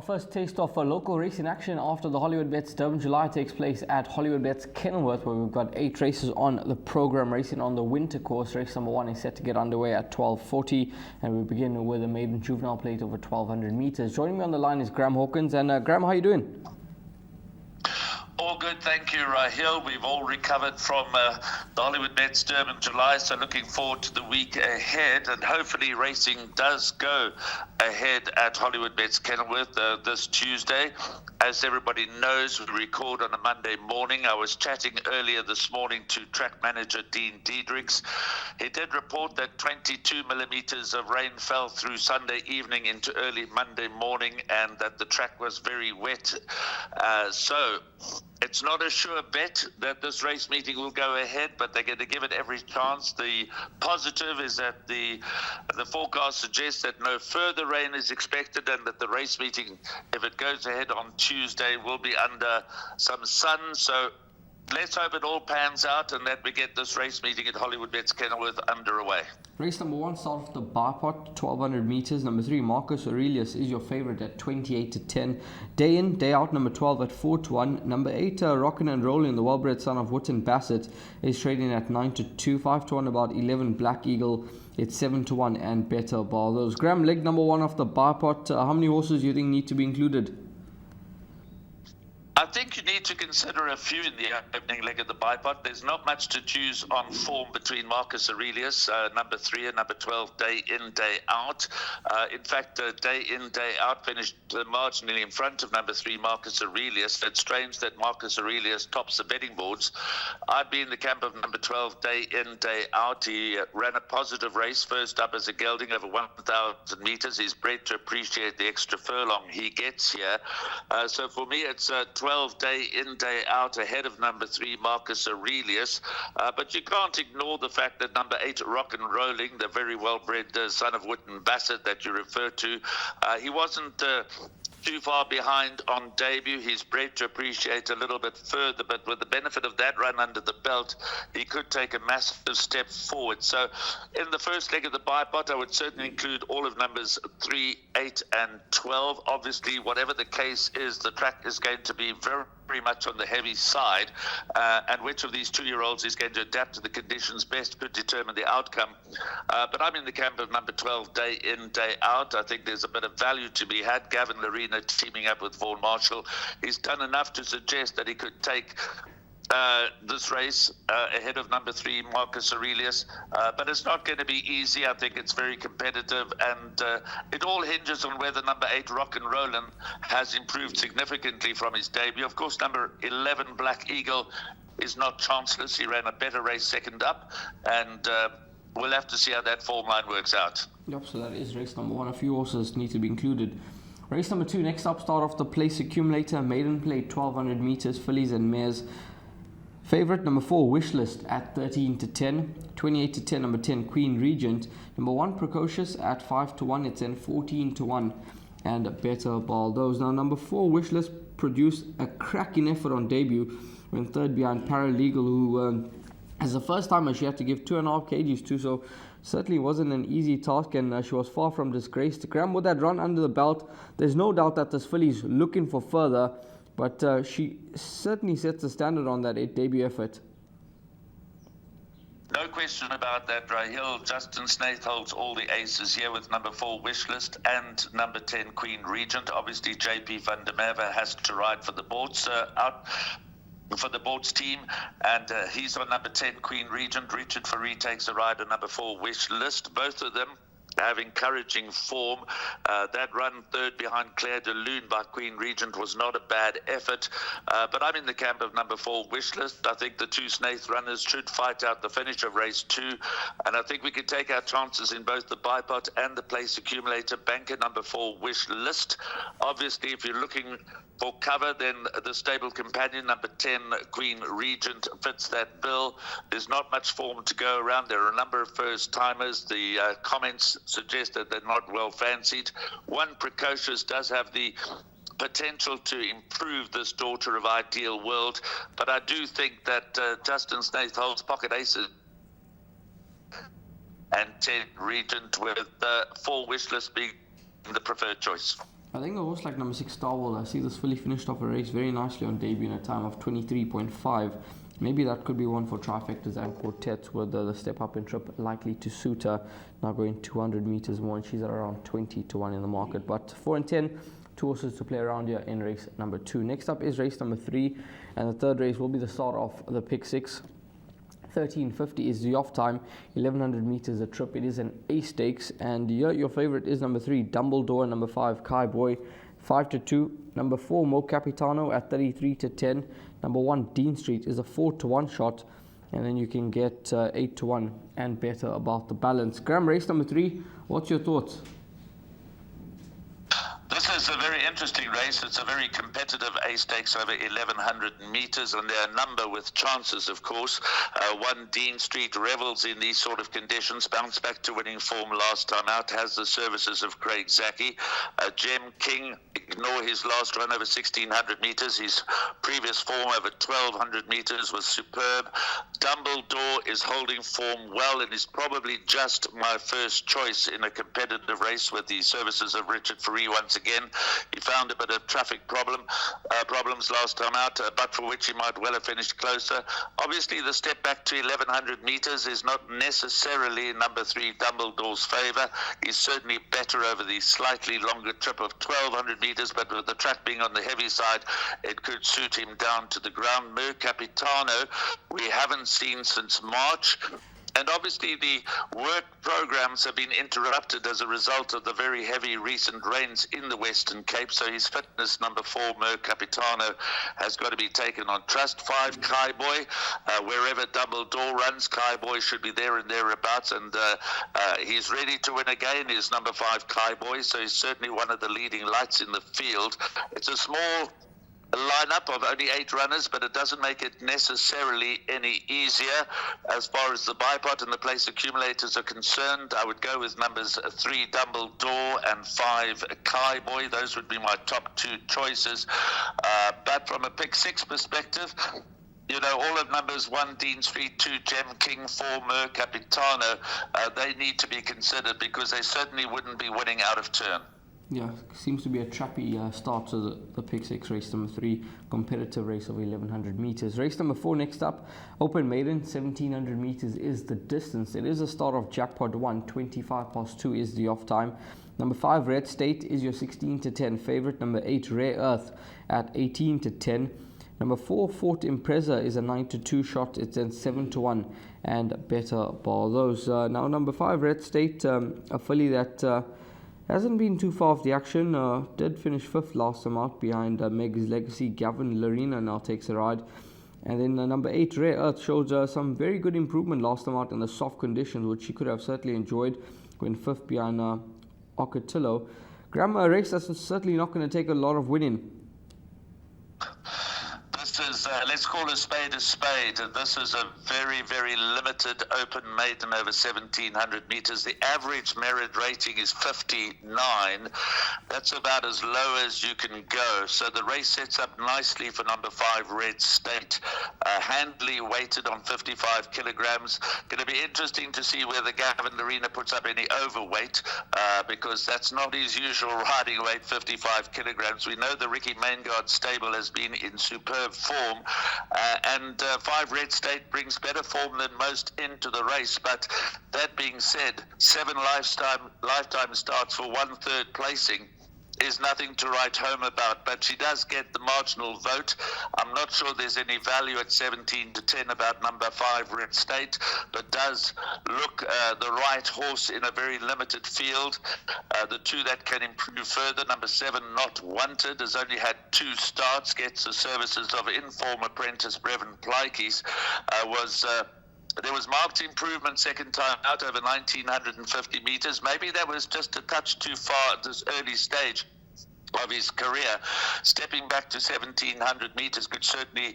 first taste of local racing action after the Hollywoodbets Durbanville July takes place at Hollywoodbets Kenilworth, where we've got 8 races on the program. Racing on the winter course, race number 1 is set to get underway at 12:40, and we begin with a maiden juvenile plate over 1,200 meters. Joining me on the line is Graham Hawkins, and Graham, how are you doing? All good, thank you, Rahil. We've all recovered from the Hollywoodbets Durbanville July, so looking forward to the week ahead, and hopefully racing does go ahead at Hollywoodbets Kenilworth this Tuesday. As everybody knows, we record on a Monday morning. I was chatting earlier this morning to track manager Dean Diedrichs. He did report that 22 millimeters of rain fell through Sunday evening into early Monday morning, and that the track was very wet. So it's not a sure bet that this race meeting will go ahead, but they're going to give it every chance. The positive is that the forecast suggests that no further rain is expected, and that the race meeting, if it goes ahead on Tuesday, will be under some sun. So let's hope it all pans out and that we get this race meeting at Hollywoodbets Kenilworth underway. Race number 1 starts off the bipod, 1,200 meters. Number 3, Marcus Aurelius, is your favorite at 28-10. Day in, day out, number 12 at 4-1. Number 8, Rockin' and Rollin', the well-bred son of Witten Bassett, is trading at 9-2. 5-1, about 11, Black Eagle, it's 7-1, and Better Baldos. Graham, leg number 1 of the bipod, how many horses do you think need to be included? I think you need to consider a few in the opening leg of the bipod. There's not much to choose on form between Marcus Aurelius, number 3, and number 12, day in, day out. In fact, day in, day out finished marginally in front of number 3, Marcus Aurelius. It's strange that Marcus Aurelius tops the betting boards. I'd be in the camp of number 12, day in, day out. He ran a positive race, first up as a gelding over 1,000 meters. He's bred to appreciate the extra furlong he gets here. So for me, it's 12 day in, day out ahead of number 3, Marcus Aurelius. But you can't ignore the fact that number 8, Rockin' Rolling, the very well-bred son of Witten Bassett that you refer to, he wasn't too far behind on debut. He's bred to appreciate a little bit further, but with the benefit of that run under the belt, he could take a massive step forward. So in the first leg of the bipod, I would certainly include all of numbers 3, 8, and 12. Obviously, whatever the case is, the track is going to be very much on the heavy side, and which of these 2-year-olds is going to adapt to the conditions best could determine the outcome. But I'm in the camp of number 12, day in, day out. I think there's a bit of value to be had. Gavin Larena teaming up with Vaughan Marshall. He's done enough to suggest that he could take this race ahead of number 3, Marcus Aurelius, but it's not going to be easy. I think it's very competitive, and it all hinges on whether number 8, Rockin' Rollin', has improved significantly from his debut. Of course, number 11, Black Eagle, is not chanceless. He ran a better race second up, and we'll have to see how that form line works out. Yep, so that is race number 1. A few horses need to be included. Race number 2, next up, start off the place accumulator, maiden plate, 1,200 meters, fillies and mares. Favorite number 4, Wishlist at 13-10, 28-10, number 10, Queen Regent, number 1, Precocious at 5-1, it's then 14-1, and Better Baldos. Now, number 4, Wishlist, produced a cracking effort on debut, went third behind Paralegal, who as the first timer she had to give 2.5 kgs to, so certainly wasn't an easy task, and she was far from disgraced. Graham, with that run under the belt, there's no doubt that this filly's looking for further, but she certainly sets the standard on that debut effort. No question about that, Rahil. Justin Snaith holds all the aces here with number 4, Wishlist, and number 10, Queen Regent. Obviously, JP van der Merwe has to ride for the boards out for the boards team, and he's on number 10, Queen Regent. Richard Faree takes a ride on number 4, Wishlist. Both of them have encouraging form. That run third behind Claire de Lune by Queen Regent was not a bad effort, but I'm in the camp of number 4, Wishlist. I think the 2 Snaith runners should fight out the finish of race 2, and I think we can take our chances in both the bipod and the place accumulator. Banker number 4, Wishlist. Obviously, if you're looking for cover, then the stable companion number 10, Queen Regent, fits that bill. There's not much form to go around. There are a number of first timers. The comments suggest that they're not well fancied. 1, Precocious, does have the potential to improve this Daughter of Ideal World, but I do think that Justin Snaith holds pocket aces and 10 Regent, with 4 Wishlist being the preferred choice. I think a horse like number 6 Starwell, I see this filly finished off a race very nicely on debut in a time of 23.5. Maybe that could be one for trifectas and quartets with the step up in trip likely to suit her. Now going 200 meters more, and she's at around 20 to 1 in the market. But 4 and 10, 2 horses to play around here in race number 2. Next up is race number 3, and the third race will be the start of the pick 6. 1350 is the off time, 1100 meters a trip. It is an A stakes, and here your favorite is number 3 Dumbledore, number 5 Kai Boy 5 to 2, number 4 Mo Capitano at 33 to 10, number 1 Dean Street is a 4 to 1 shot, and then you can get 8 to 1 and better about the balance. Graham, race number 3, what's your thoughts? This is a very interesting race. It's a very competitive A stakes over 1100 meters, and there are a number with chances, of course. 1 Dean Street revels in these sort of conditions, bounced back to winning form last time out, has the services of Craig Zaki. Gem King, ignore his last run over 1600 meters. His previous form over 1200 meters was superb. Dumbledore is holding form well and is probably just my first choice in a competitive race with the services of Richard Faree once again. He found a bit of traffic problems last time out, but for which he might well have finished closer. Obviously, the step back to 1100 meters is not necessarily in number 3 Dumbledore's favour. He's certainly better over the slightly longer trip of 1200 meters, but with the track being on the heavy side, it could suit him down to the ground. Mer Capitano, we haven't seen since March. And obviously the work programs have been interrupted as a result of the very heavy recent rains in the Western Cape. So his fitness, number 4, Mer Capitano, has got to be taken on trust. 5, Kai Boy, wherever Dumbledore runs, Kai Boy should be there and thereabouts. And he's ready to win again, is number 5, Kai Boy. So he's certainly one of the leading lights in the field. It's a small lineup of only 8 runners, but it doesn't make it necessarily any easier. As far as the bipot and the place accumulators are concerned, I would go with numbers 3 Dumbledore and 5 Kai Boy. Those would be my top 2 choices. But from a pick 6 perspective, you know, all of numbers 1 Dean Street, 2 Gem King, 4 Mer Capitano, they need to be considered because they certainly wouldn't be winning out of turn. Yeah, seems to be a trappy start to the pick 6 race number 3, competitive race of 1100 meters. Race number 4 next up, Open Maiden, 1700 meters is the distance. It is a start of Jackpot 1, 25 past 2 is the off time. Number 5 Red State is your 16 to 10 favorite. Number 8 Rare Earth at 18 to 10. Number 4 Fort Impreza is a 9 to 2 shot. It's then 7 to 1 and better bar those. Now number 5 Red State, a filly that hasn't been too far off the action. Did finish 5th last time out behind Meg's Legacy. Gavin Larina now takes a ride. And then number 8, Rare Earth, shows some very good improvement last time out in the soft conditions, which she could have certainly enjoyed, going 5th behind Ocotillo. Graham, a race that's certainly not going to take a lot of winning. This is, let's call a spade a spade. This is a very, very limited Open Maiden over 1700 meters. The average merit rating is 59. That's about as low as you can go. So the race sets up nicely for number 5, Red State. Handley weighted on 55 kilograms. Going to be interesting to see whether Gavin Larina puts up any overweight because that's not his usual riding weight, 55 kilograms. We know the Ricky Maingard stable has been in superb form, and 5 Red State brings better form than most into the race. But that being said, 7 lifetime starts for 1/3 placing is nothing to write home about, but she does get the marginal vote. I'm not sure there's any value at 17 to 10 about number 5 Red State, but does look the right horse in a very limited field. The 2 that can improve further, number 7 Not Wanted, has only had 2 starts, gets the services of inform apprentice Brevin Plikes. There was marked improvement second time out over 1950 meters. Maybe that was just a touch too far at this early stage of his career. Stepping back to 1700 meters could certainly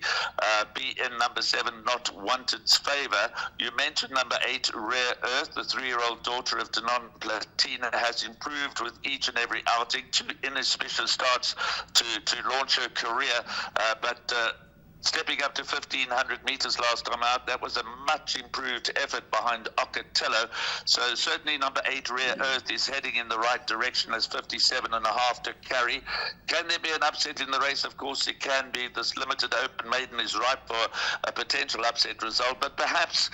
be in number 7 Not Wanted's favour. You mentioned number 8 Rare Earth, the 3-year-old daughter of Denon Platina, has improved with each and every outing. 2 inauspicious starts to launch her career, but stepping up to 1,500 meters last time out. That was a much improved effort behind Ocatello. So certainly number 8, Rare Earth, is heading in the right direction as 57.5 to carry. Can there be an upset in the race? Of course it can be. This limited open maiden is ripe for a potential upset result, but perhaps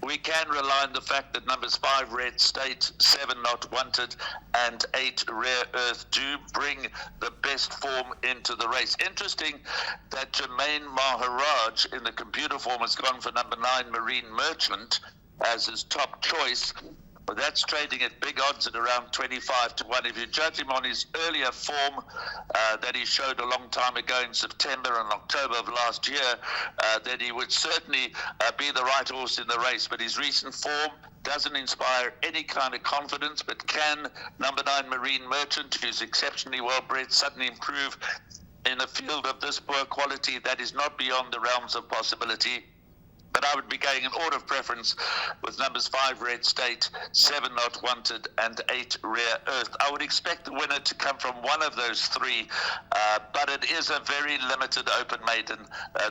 we can rely on the fact that numbers 5 Red State, 7 Not Wanted, and 8 Rare Earth do bring the best form into the race. Interesting that Jermaine Maharaj in the computer form has gone for number 9 Marine Merchant as his top choice. But that's trading at big odds at around 25 to 1. If you judge him on his earlier form that he showed a long time ago in September and October of last year, then he would certainly be the right horse in the race. But his recent form doesn't inspire any kind of confidence. But can number 9 Marine Merchant, who's exceptionally well bred, suddenly improve in a field of this poor quality? That is not beyond the realms of possibility. But I would be going in order of preference with numbers 5 Red State, 7 Not Wanted, and 8 Rare Earth. I would expect the winner to come from one of those three, but it is a very limited open maiden.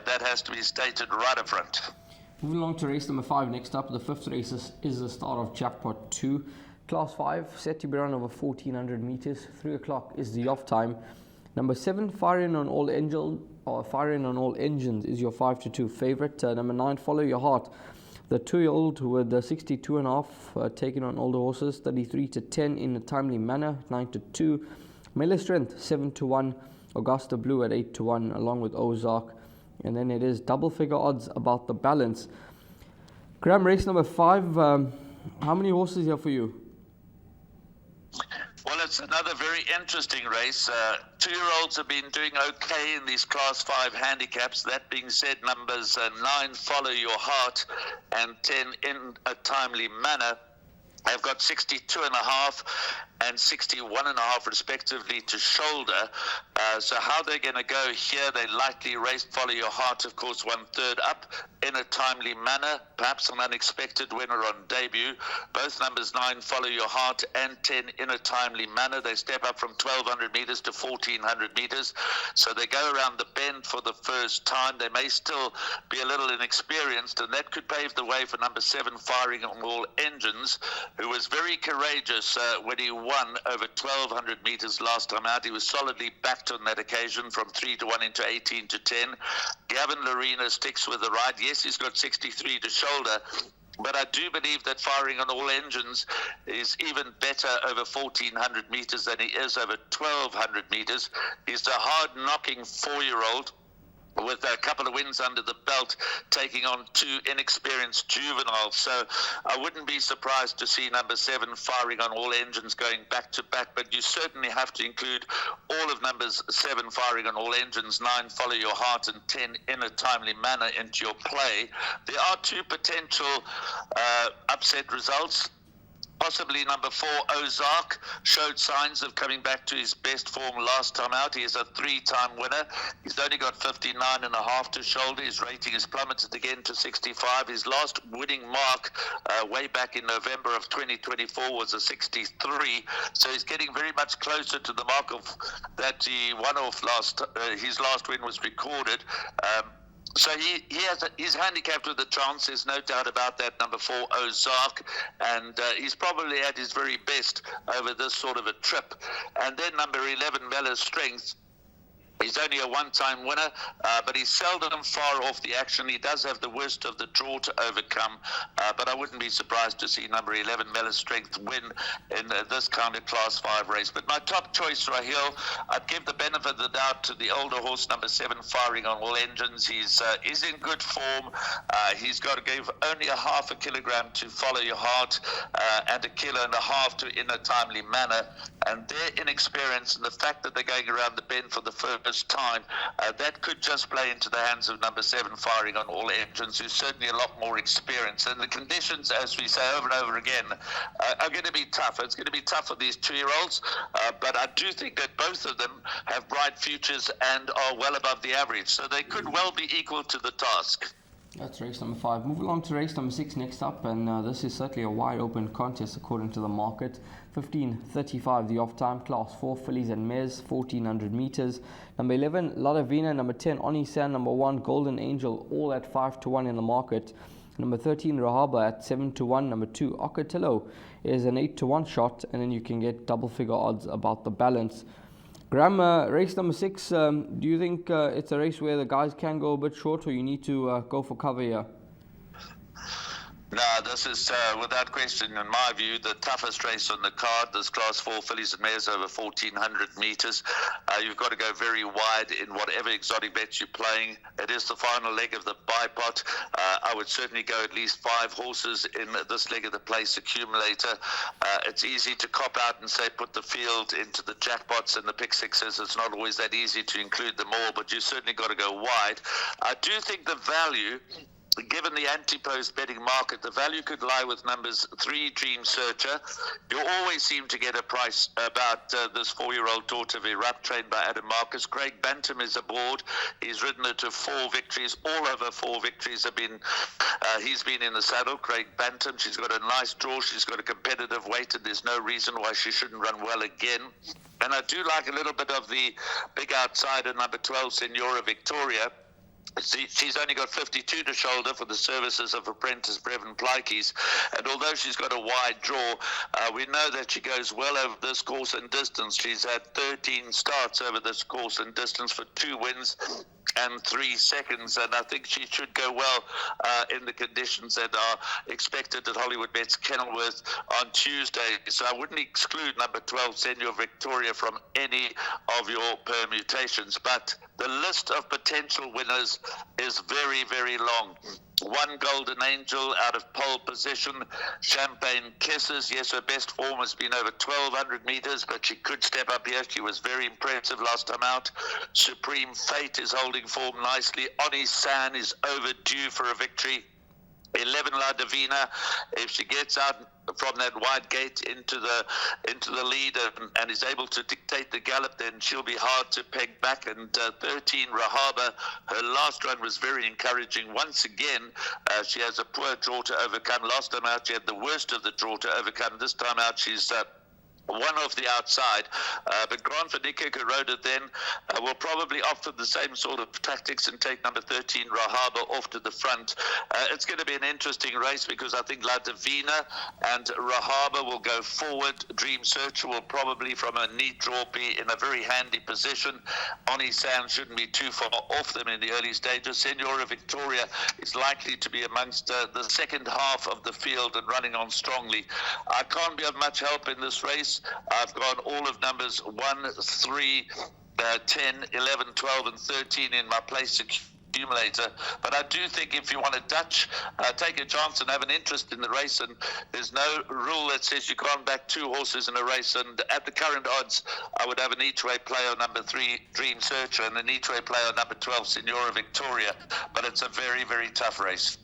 That has to be stated right up front. Moving along to race number 5. Next up, the 5th race is the start of Jackpot 2. Class 5, set to be run over 1,400 meters. 3 o'clock is the off time. Number 7, Firing on All Engines is your 5 to 2 favorite. Number 9, Follow Your Heart, the 2-year-old with 62.5, taking on older horses, 33 to 10 in a timely manner, 9 to 2. Miller Strength, 7 to 1. Augusta Blue at 8 to 1, along with Ozark. And then it is double figure odds about the balance. Graham, race number 5. How many horses here for you? Well, it's another very interesting race. 2-year-olds have been doing okay in these Class 5 handicaps. That being said, numbers 9, Follow Your Heart, and 10, In a Timely Manner, have got 62.5 and 61.5 respectively to shoulder. So how they're going to go here, they likely raced Follow Your Heart, of course, 1/3 up in a timely manner, perhaps an unexpected winner on debut. Both numbers 9 Follow Your Heart and 10 in a timely manner. They step up from 1,200 meters to 1,400 meters. So they go around the bend for the first time. They may still be a little inexperienced, and that could pave the way for number 7 Firing on All Engines, who was very courageous when he won over 1,200 meters last time out. He was solidly backed on that occasion from 3 to 1 into 18 to 10. Gavin Lorena sticks with the ride. Yes, he's got 63 to shoulder, but I do believe that Firing on All Engines is even better over 1,400 meters than he is over 1,200 meters. He's a hard-knocking 4-year-old with a couple of wins under the belt, taking on 2 inexperienced juveniles. So I wouldn't be surprised to see number 7 Firing on All Engines going back to back, but you certainly have to include all of numbers 7 Firing on All Engines, 9 Follow Your Heart, and 10 In a Timely Manner into your play. There are 2 potential upset results. Possibly number 4, Ozark, showed signs of coming back to his best form last time out. He is a 3-time winner. He's only got 59.5 to shoulder. His rating has plummeted again to 65. His last winning mark way back in November of 2024 was a 63. So he's getting very much closer to the mark of that he won off his last win was recorded. So he's handicapped with a chance, there's no doubt about that, number 4, Ozark, and he's probably at his very best over this sort of a trip. And then number 11, Miller Strength. He's only a 1-time winner, but he's seldom far off the action. He does have the worst of the draw to overcome, but I wouldn't be surprised to see number 11, Miller Strength, win in this kind of Class 5 race. But my top choice, Rahil, I'd give the benefit of the doubt to the older horse, number 7, Firing on All Engines. He's in good form. He's got to give only a half a kilogram to Follow Your Heart and 1.5 kilos to In a Timely Manner. And their inexperience and the fact that they're going around the bend for the first time, that could just play into the hands of number 7 Firing on All Engines, who's certainly a lot more experienced. And the conditions, as we say over and over again, are going to be tough. It's going to be tough for these 2-year-olds, but I do think that both of them have bright futures and are well above the average. So they could well be equal to the task. That's race number 5. Move along to race number 6 next up, and this is certainly a wide open contest according to the market. 15:35 the off time, class 4 fillies and mares, 1400 meters. Number 11 La Divina, number 10 Onisan, number 1 Golden Angel, all at 5-1 in the market. Number 13 Rahaba at 7-1. Number 2 Ocotillo is an 8-1 shot, and then you can get double figure odds about the balance. Graham, race number 6, do you think it's a race where the guys can go a bit short, or you need to go for cover here? No, this is, without question, in my view, the toughest race on the card. This class 4 fillies and mares over 1,400 metres. You've got to go very wide in whatever exotic bets you're playing. It is the final leg of the bipot. I would certainly go at least 5 horses in this leg of the place accumulator. It's easy to cop out and say put the field into the jackpots and the pick sixes. It's not always that easy to include them all, but you certainly got to go wide. I do think the value, given the anti-post betting market, the value could lie with numbers 3 Dream Searcher. You always seem to get a price about this 4-year-old daughter of Erupt, trained by Adam Marcus. Craig Bantam is aboard. He's ridden her to 4 victories. All of her 4 victories have been, he's been in the saddle, Craig Bantam. She's got a nice draw. She's got a competitive weight, and there's no reason why she shouldn't run well again. And I do like a little bit of the big outsider, number 12, Senora Victoria. She's only got 52 to shoulder for the services of apprentice Brevin Plykies, and although she's got a wide draw, we know that she goes well over this course and distance. She's had 13 starts over this course and distance for 2 wins and 3 seconds, and I think she should go well in the conditions that are expected at Hollywoodbets Kenilworth on Tuesday. So I wouldn't exclude number 12, Senor Victoria, from any of your permutations, but the list of potential winners is very, very long. 1 Golden Angel out of pole position. Champagne Kisses, yes, her best form has been over 1,200 meters, but she could step up here. She was very impressive last time out. Supreme Fate is holding form nicely. Onisan is overdue for a victory. 11 La Divina, if she gets out from that wide gate into the lead and is able to dictate the gallop, then she'll be hard to peg back. And 13 Rahaba, her last run was very encouraging. Once again, she has a poor draw to overcome. Last time out she had the worst of the draw to overcome. This time out she's one off the outside, but Grant van Niekerk, who rode it then, will probably opt for the same sort of tactics and take number 13 Rahaba off to the front. It's going to be an interesting race because I think La Divina and Rahaba will go forward. Dream Searcher will probably, from a neat draw, be in a very handy position. Onisan shouldn't be too far off them in the early stages. Senora Victoria is likely to be amongst the second half of the field and running on strongly. I can't be of much help in this race. I've got all of numbers 1, 3, 10, 11, 12, and 13 in my place accumulator. But I do think if you want to Dutch, take a chance and have an interest in the race, and there's no rule that says you can't back 2 horses in a race. And at the current odds, I would have an each-way play on number 3, Dream Searcher, and an each-way play on number 12, Senora Victoria. But it's a very, very tough race.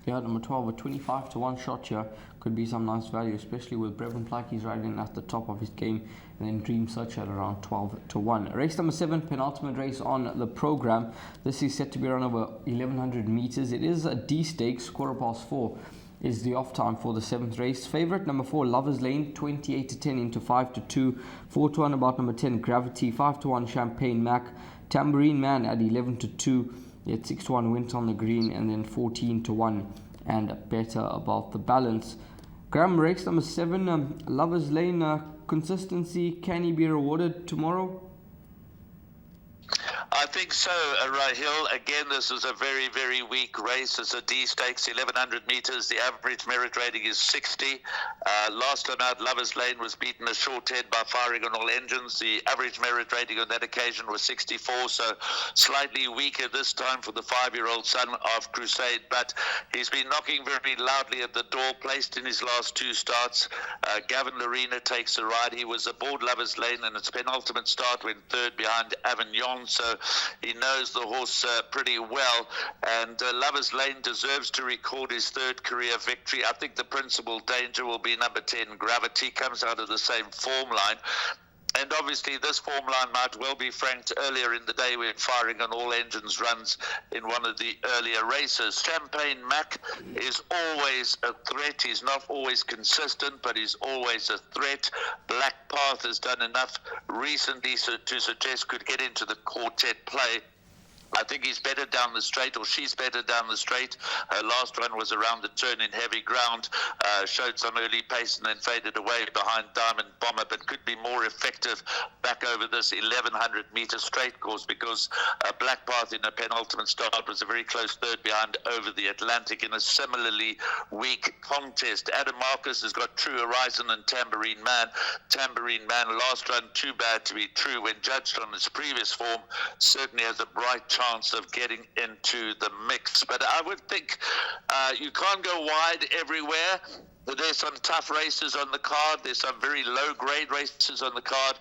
Yeah, number 12, a 25-1 shot here. Could be some nice value, especially with Brevin Plykies riding at the top of his game, and then Dream Search at around 12-1. Race number 7, penultimate race on the program. This is set to be run over 1,100 meters. It is a D stakes, 4:15 is the off time for the 7th race. Favorite number 4, Lover's Lane, 28-10 into 5-2. 4-1 about number 10, Gravity. 5-1 Champagne Mac. Tambourine Man at 11-2. Yet 6-1 Went on the Green, and then 14-1 and better about the balance. Graham, race number 7, Lover's Lane, consistency, can he be rewarded tomorrow? I think so, Rahil. Again, this is a very, very weak race. It's a D stakes, 1,100 meters. The average merit rating is 60. Last time out, Lover's Lane was beaten a short head by Firing on All Engines. The average merit rating on that occasion was 64, so slightly weaker this time for the 5-year-old son of Crusade. But he's been knocking very loudly at the door, placed in his last 2 starts. Gavin Lorena takes a ride. He was aboard Lover's Lane in its penultimate start, went 3rd behind Avignon, so he knows the horse pretty well, and Lover's Lane deserves to record his 3rd career victory. I think the principal danger will be number 10, Gravity, comes out of the same form line. And obviously this form line might well be franked earlier in the day when firing on all engines runs in one of the earlier races. Champagne Mac is always a threat. He's not always consistent, but he's always a threat. Black Path has done enough recently to suggest could get into the quartet play. I think he's better down the straight, or she's better down the straight. Her last run was around the turn in heavy ground, showed some early pace and then faded away behind Diamond Bomber, but could be more effective back over this 1100-meter straight course because Black Path in a penultimate start was a very close third behind Over the Atlantic in a similarly weak contest. Adam Marcus has got True Horizon and Tambourine Man. Tambourine Man, last run too bad to be true when judged on its previous form, certainly has a bright chance of getting into the mix. But I would think you can't go wide everywhere. There's some tough races on the card. There's some very low-grade races on the card.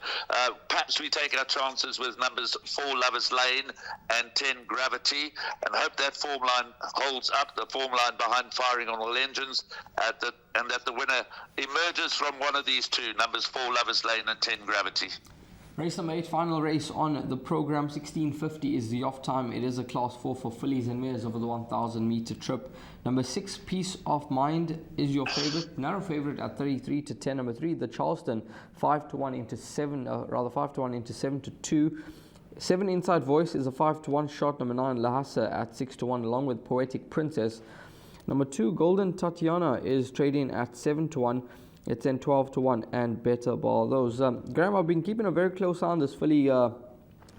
Perhaps we take our chances with numbers 4 Lovers Lane and 10 Gravity, and hope that form line holds up, the form line behind Firing on All Engines, and that the winner emerges from one of these two, numbers 4 Lovers Lane and 10 Gravity. Race number 8, final race on the program. 1650 is the off time. It is a class 4 for fillies and mares over the 1,000 meter trip. Number 6, Peace of Mind, is your favorite. Narrow favorite at 33 to 10. Number 3, the Charleston, 5 to 1 into 7, 5 to 1 into 7 to 2. 7, Inside Voice, is a 5 to 1 shot. Number 9, Lahasa at 6 to 1, along with Poetic Princess. Number 2, Golden Tatiana, is trading at 7 to 1. It's in 12 to 1 and Better Ball. Those Graham, I've been keeping a very close eye on this filly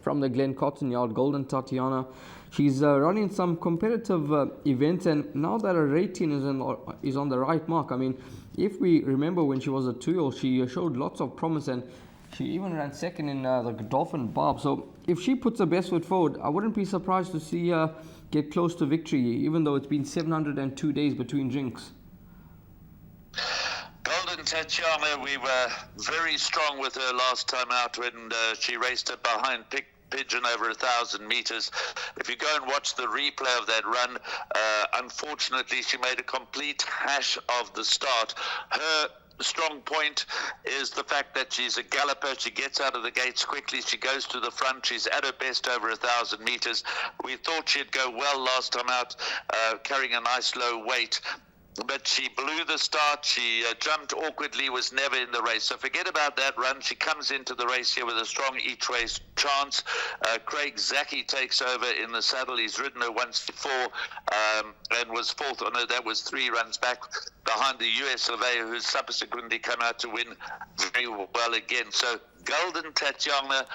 from the Glen Cotton Yard, Golden Tatiana. She's running some competitive events, and now that her rating is on the right mark. I mean, if we remember when she was a 2-year-old, she showed lots of promise, and she even ran second in the Godolphin Barb. So if she puts her best foot forward, I wouldn't be surprised to see her get close to victory, even though it's been 702 days between drinks. Tatiana, we were very strong with her last time out when she raced it behind Pigeon over 1,000 meters. If you go and watch the replay of that run, unfortunately she made a complete hash of the start. Her strong point is the fact that she's a galloper. She gets out of the gates quickly. She goes to the front. She's at her best over 1,000 meters. We thought she'd go well last time out, carrying a nice low weight. But she blew the start. She jumped awkwardly, was never in the race. So forget about that run. She comes into the race here with a strong each-way chance. Craig Zaki takes over in the saddle. He's ridden her once before and was fourth. Oh no, that was 3 runs back behind the US surveyor, who's subsequently come out to win very well again. So Golden Tatiana,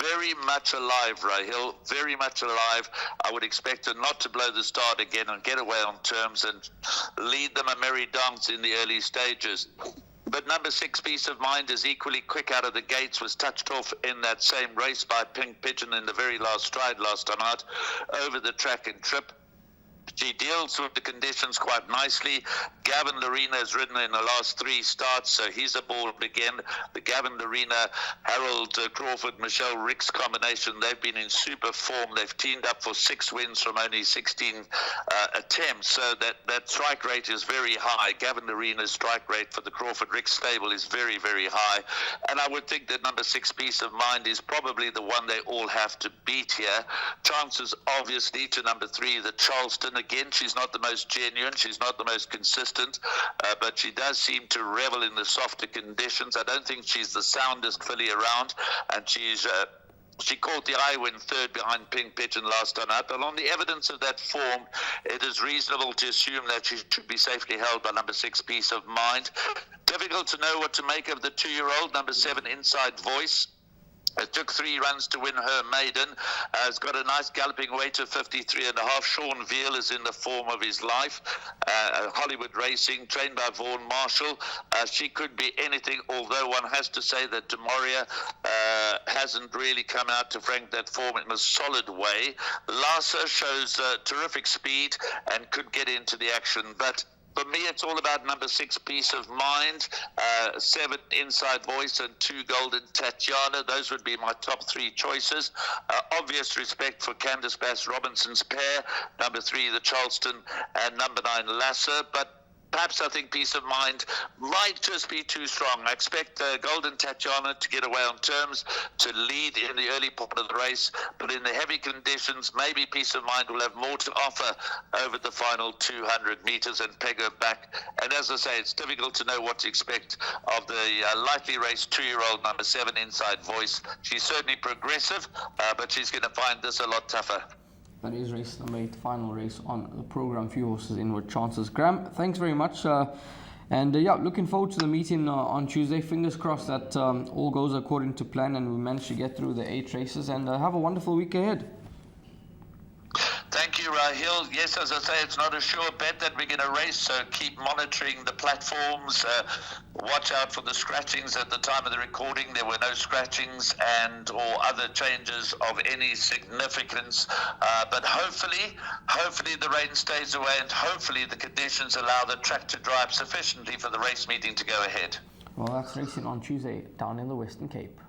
very much alive, Rahil, very much alive. I would expect her not to blow the start again and get away on terms and lead them a merry dance in the early stages. But number 6, Peace of Mind, is equally quick out of the gates, was touched off in that same race by Pink Pigeon in the very last stride last time out, over the track and trip. She deals with the conditions quite nicely. Gavin Lorena has ridden in the last 3 starts, so he's aboard again. The Gavin Lorena, Harold Crawford, Michelle Ricks combination, they've been in super form. They've teamed up for 6 wins from only 16 attempts, so that strike rate is very high. Gavin Lorena's strike rate for the Crawford Ricks stable is very, very high. And I would think that number 6, Peace of Mind, is probably the one they all have to beat here. Chances, obviously, to number 3, the Charleston. Again, she's not the most genuine, she's not the most consistent, but she does seem to revel in the softer conditions. I don't think she's the soundest filly around, and she caught the eye when 3rd behind Pink Pigeon last time out. But on the evidence of that form, it is reasonable to assume that she should be safely held by number 6, Peace of Mind. Difficult to know what to make of the 2-year-old, number 7, Inside Voice. It took 3 runs to win her maiden. Has got a nice galloping weight of 53.5. Sean Veal is in the form of his life. Hollywood Racing, trained by Vaughan Marshall. She could be anything, although one has to say that Demoria hasn't really come out to frank that form in a solid way. Lhasa shows terrific speed and could get into the action, but for me, it's all about number 6, Peace of Mind, 7, Inside Voice, and 2, Golden Tatiana. Those would be my top 3 choices. Obvious respect for Candice Bass Robinson's pair, number 3, the Charleston, and number 9, Lasser. But perhaps I think Peace of Mind might just be too strong. I expect Golden Tatiana to get away on terms, to lead in the early part of the race, but in the heavy conditions, maybe Peace of Mind will have more to offer over the final 200 meters and peg her back. And as I say, it's difficult to know what to expect of the lightly raced 2-year-old number 7 Inside Voice. She's certainly progressive, but she's going to find this a lot tougher. That is race number 8, final race on the program. Few horses in with chances. Graham, thanks very much. Looking forward to the meeting on Tuesday. Fingers crossed that all goes according to plan and we manage to get through the 8 races, and have a wonderful week ahead. Thank you, Rahil. Yes, as I say, it's not a sure bet that we're going to race, so keep monitoring the platforms. Watch out for the scratchings. At the time of the recording, there were no scratchings and or other changes of any significance. But hopefully the rain stays away, and hopefully the conditions allow the track to dry up sufficiently for the race meeting to go ahead. Well, that's racing on Tuesday down in the Western Cape.